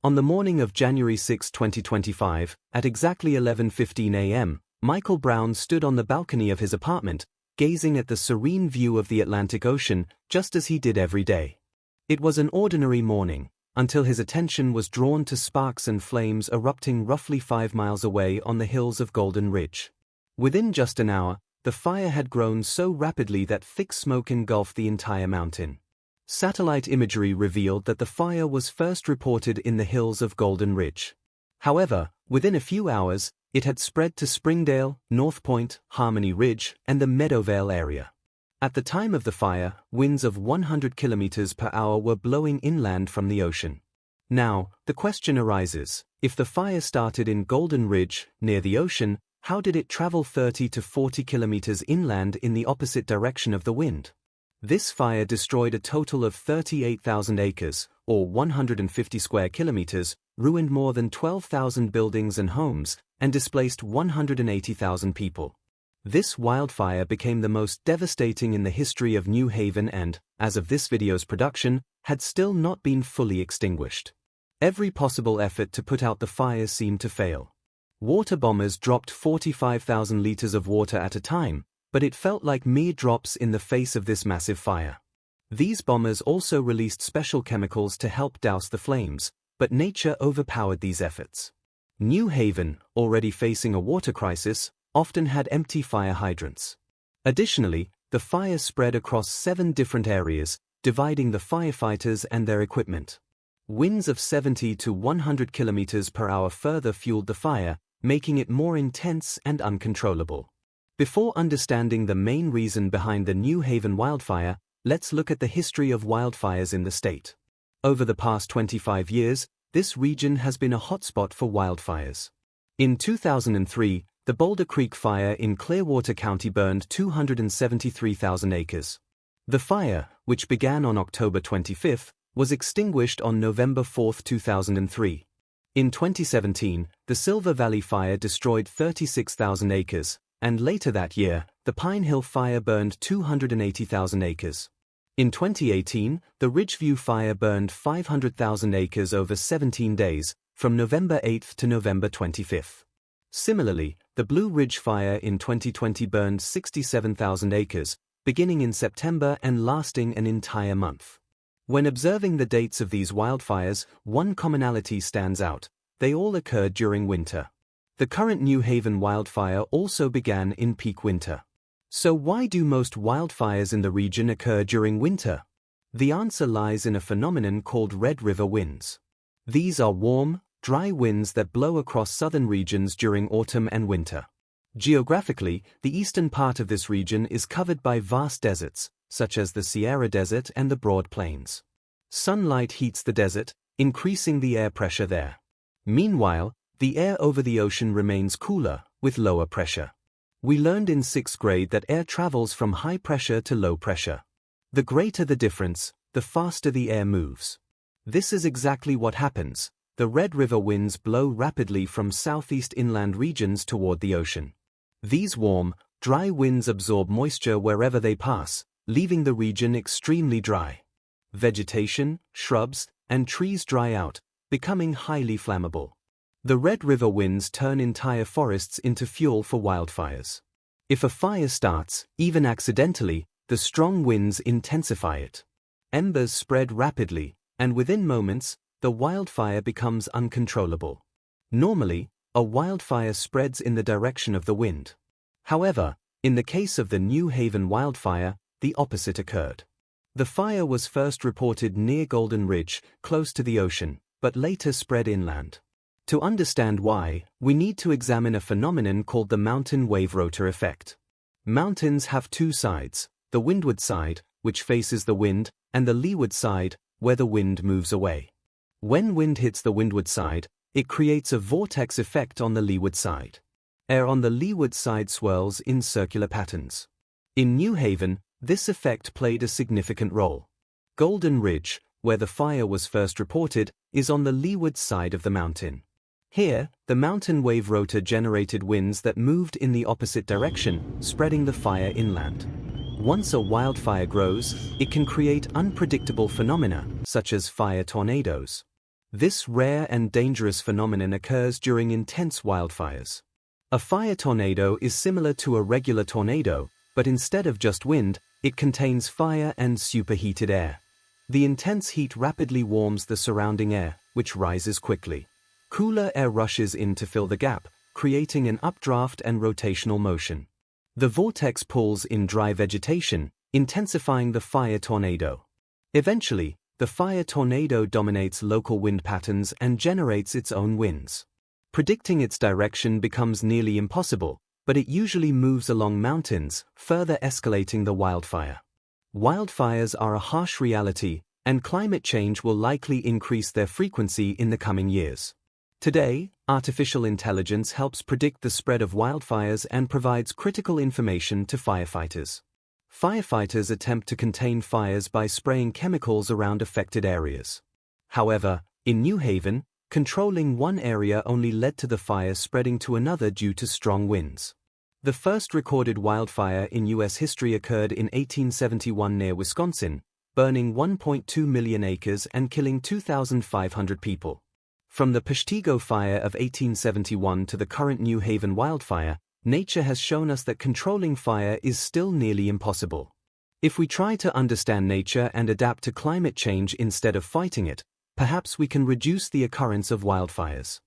On the morning of January 6, 2025, at exactly 11:15 a.m., Michael Brown stood on the balcony of his apartment, gazing at the serene view of the Atlantic Ocean, just as he did every day. It was an ordinary morning, until his attention was drawn to sparks and flames erupting roughly 5 miles away on the hills of Golden Ridge. Within just an hour, the fire had grown so rapidly that thick smoke engulfed the entire mountain. Satellite imagery revealed that the fire was first reported in the hills of Golden Ridge. However, within a few hours, it had spread to Springdale, North Point, Harmony Ridge, and the Meadowvale area. At the time of the fire, winds of 100 kilometers per hour were blowing inland from the ocean. Now, the question arises, if the fire started in Golden Ridge, near the ocean, how did it travel 30 to 40 kilometers inland in the opposite direction of the wind? This fire destroyed a total of 38,000 acres, or 150 square kilometers, ruined more than 12,000 buildings and homes, and displaced 180,000 people. This wildfire became the most devastating in the history of New Haven and, as of this video's production, had still not been fully extinguished. Every possible effort to put out the fire seemed to fail. Water bombers dropped 45,000 liters of water at a time, but it felt like mere drops in the face of this massive fire. These bombers also released special chemicals to help douse the flames, but nature overpowered these efforts. New Haven, already facing a water crisis, often had empty fire hydrants. Additionally, the fire spread across 7 different areas, dividing the firefighters and their equipment. Winds of 70 to 100 kilometers per hour further fueled the fire, making it more intense and uncontrollable. Before understanding the main reason behind the New Haven wildfire, let's look at the history of wildfires in the state. Over the past 25 years, this region has been a hotspot for wildfires. In 2003, the Boulder Creek Fire in Clearwater County burned 273,000 acres. The fire, which began on October 25, was extinguished on November 4, 2003. In 2017, the Silver Valley Fire destroyed 36,000 acres, and later that year, the Pine Hill Fire burned 280,000 acres. In 2018, the Ridgeview Fire burned 500,000 acres over 17 days, from November 8 to November 25. Similarly, the Blue Ridge Fire in 2020 burned 67,000 acres, beginning in September and lasting an entire month. When observing the dates of these wildfires, one commonality stands out: they all occurred during winter. The current New Haven wildfire also began in peak winter. So why do most wildfires in the region occur during winter? The answer lies in a phenomenon called Red River winds. These are warm, dry winds that blow across southern regions during autumn and winter. Geographically, the eastern part of this region is covered by vast deserts, such as the Sierra Desert and the Broad Plains. Sunlight heats the desert, increasing the air pressure there. Meanwhile, the air over the ocean remains cooler, with lower pressure. We learned in 6th grade that air travels from high pressure to low pressure. The greater the difference, the faster the air moves. This is exactly what happens. The Red River winds blow rapidly from southeast inland regions toward the ocean. These warm, dry winds absorb moisture wherever they pass, leaving the region extremely dry. Vegetation, shrubs, and trees dry out, becoming highly flammable. The Red River winds turn entire forests into fuel for wildfires. If a fire starts, even accidentally, the strong winds intensify it. Embers spread rapidly, and within moments, the wildfire becomes uncontrollable. Normally, a wildfire spreads in the direction of the wind. However, in the case of the New Haven wildfire, the opposite occurred. The fire was first reported near Golden Ridge, close to the ocean, but later spread inland. To understand why, we need to examine a phenomenon called the mountain wave rotor effect. Mountains have 2 sides, the windward side, which faces the wind, and the leeward side, where the wind moves away. When wind hits the windward side, it creates a vortex effect on the leeward side. Air on the leeward side swirls in circular patterns. In New Haven, this effect played a significant role. Golden Ridge, where the fire was first reported, is on the leeward side of the mountain. Here, the mountain wave rotor generated winds that moved in the opposite direction, spreading the fire inland. Once a wildfire grows, it can create unpredictable phenomena, such as fire tornadoes. This rare and dangerous phenomenon occurs during intense wildfires. A fire tornado is similar to a regular tornado, but instead of just wind, it contains fire and superheated air. The intense heat rapidly warms the surrounding air, which rises quickly. Cooler air rushes in to fill the gap, creating an updraft and rotational motion. The vortex pulls in dry vegetation, intensifying the fire tornado. Eventually, the fire tornado dominates local wind patterns and generates its own winds. Predicting its direction becomes nearly impossible, but it usually moves along mountains, further escalating the wildfire. Wildfires are a harsh reality, and climate change will likely increase their frequency in the coming years. Today, artificial intelligence helps predict the spread of wildfires and provides critical information to firefighters. Firefighters attempt to contain fires by spraying chemicals around affected areas. However, in New Haven, controlling one area only led to the fire spreading to another due to strong winds. The first recorded wildfire in U.S. history occurred in 1871 near Wisconsin, burning 1.2 million acres and killing 2,500 people. From the Peshtigo fire of 1871 to the current New Haven wildfire, nature has shown us that controlling fire is still nearly impossible. If we try to understand nature and adapt to climate change instead of fighting it, perhaps we can reduce the occurrence of wildfires.